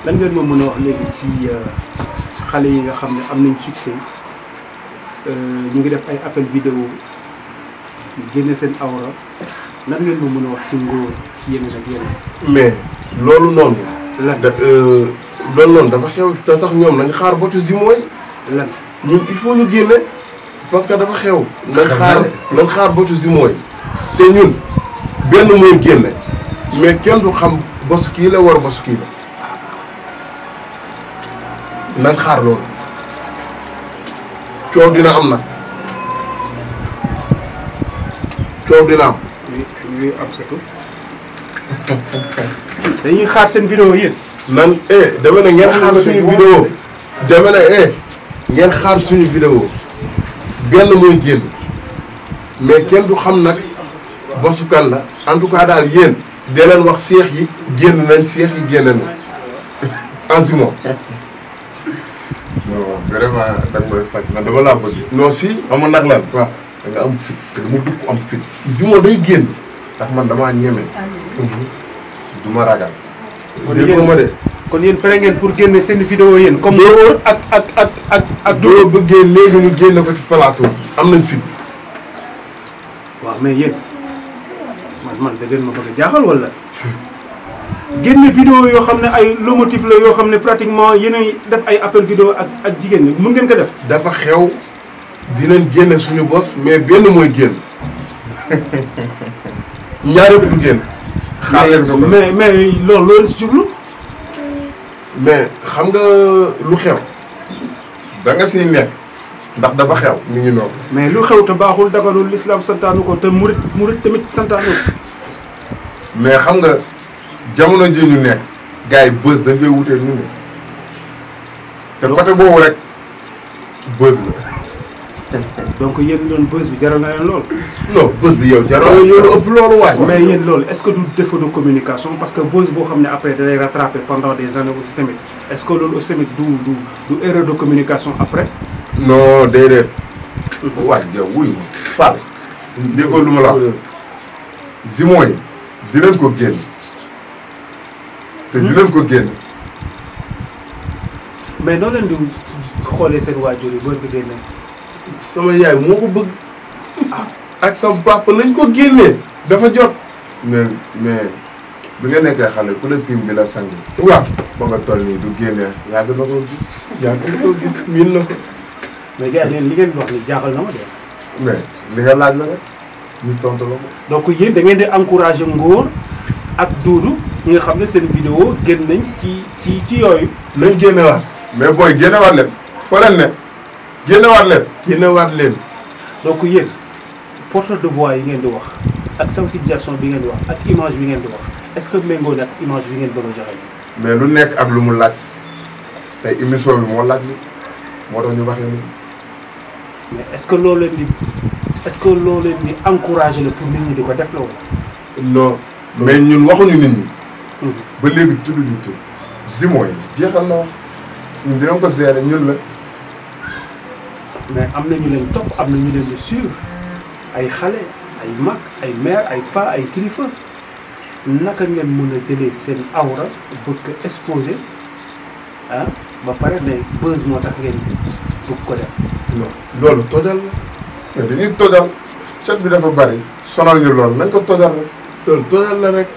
lan ngeen ma mën a wax léegi ci xale yi nga xam ne am nañ succès ñu ngi def ay appel vidéo génne seen awra lan ngeen ma mën a wax ci ngóor ci yeneen ak yeneen. mais loolu noonu. lan loolu noonu dafa xew te sax ñoom nañ xaar botu Zimo yi. lan ñun il faut ñu génne parce que dafa xew. nañ xaar botu Zimo yi te ñun benn mooy génne mais kenn du xam bos kii la war bos kii la nañ xaar loolu coow dina am nag coow dina am. oui am surtout dañuy xaar seen vidéo yéen. nan dama ne ngeen xaar suñu vidéo dama ne ngeen xaar suñu vidéo benn mooy génn mais kenn du xam nag bosukal la en tout cas daal yéen dee leen wax seex yi génn nañ seex yi génn nañ en Zimo. non vraiment da nga koy faj man dama laa bëgg. non si xam nga nag lan. waaw da nga am fit te dama dugg am fit. Zimo day génn ndax man damaa ñeme. du ma ragal. déggoo ma de. kon yéen pare ngeen pour génne seen vidéo yéen. comme Ngor ak doo bëggee léegi ñu génne ko ci plateau am nañ fit. waaw mais yéen man da ngeen ma bëgg a jaaxal wala. génne vidéo yoo xam ne ay lomotif la yoo xam ne pratiquement yéenay def ay appel vidéo ak jigéen ñi mun ngeen ko def. dafa xew dinañ génne suñu bos mais benn mooy génn ñaar yëpp du génn. xaar leen ko mais loolu si jublu. mais xam nga lu xew da nga siy nekk ndax dafa xew mi ngi noonu. mais lu xew te baaxul daganul l'islam santaanu ko te murit tamit santaanu ko. mais xam nga jamono ji ñu nekk gars yi bës dañ koy wuteel ñu ne te côté boobu rek bës la. donc yéen doon bës bi jaral na leen lool. non bës bi yow jaral na loolu ëpp loolu waay. mais yéen loolu est-ce que du défaut de communication parce que bës boo xam ne après da lay rattraper pendant des années aussi tamit est-ce que loolu aussi tamit du erreur de communication après. non déedéet. waay yow wuy ma Fall. déggoo lu ma la wax. Zimo yi dinañ ko génn. te dinañ ko génn. mais noo leen di xoolee seen waajur yi boo ko génnee. sama yaay moo ko bëgg ak sama papa nañ ko génnee dafa jot. mais bi nga nekkee xale ku la tiim di la sang. waaw ba nga toll nii du génnee yàgg na ko gis. yaa ngi ko gis miin na ko. mais gars yi li ngeen wax ni jaaxal na ma de. mais li nga laaj la rek ñu tontu la ko. donc yéen da ngeen di encourager Ngor ak Doudou ñi nga xam ne seen vidéo génn nañ ci yooyu. nañ génnewaat. mais booy génnewaat leen foo leen ne génnewaat leen. génnewaat leen. donc yéen porte de voix yi ngeen di wax ak sensibilisation bi ngeen di wax ak image bi ngeen di wax est-ce que méngoo na ak image bi ngeen bëgg a joxe. mais lu nekk ak lu mu laaj tey émission bi moo laaj li moo tax ñu waxee nii. mais est-ce que loolu leen di encourager la pour nit ñi di ko def la wala. non. mais ñun waxuñu nit ñi. ba léegi tudduñu tur. Zimo yi jeexal na wax ñun dinañ ko gérer ñun la. mais am na ñu leen topp am na ñu leen di suivre ay xale ay mag ay mère ay pa ay kilifa naka ngeen mën a jëlee seen awra bëgg ko exposé ba pare ne buzz moo tax ngeen bëgg ko def. non loolu tojal la. mais dañuy tojal cat bi dafa bari sonal ñu lool nañ ko tojal rek. loolu tojal la rek.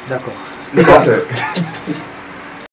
d'accord. ok.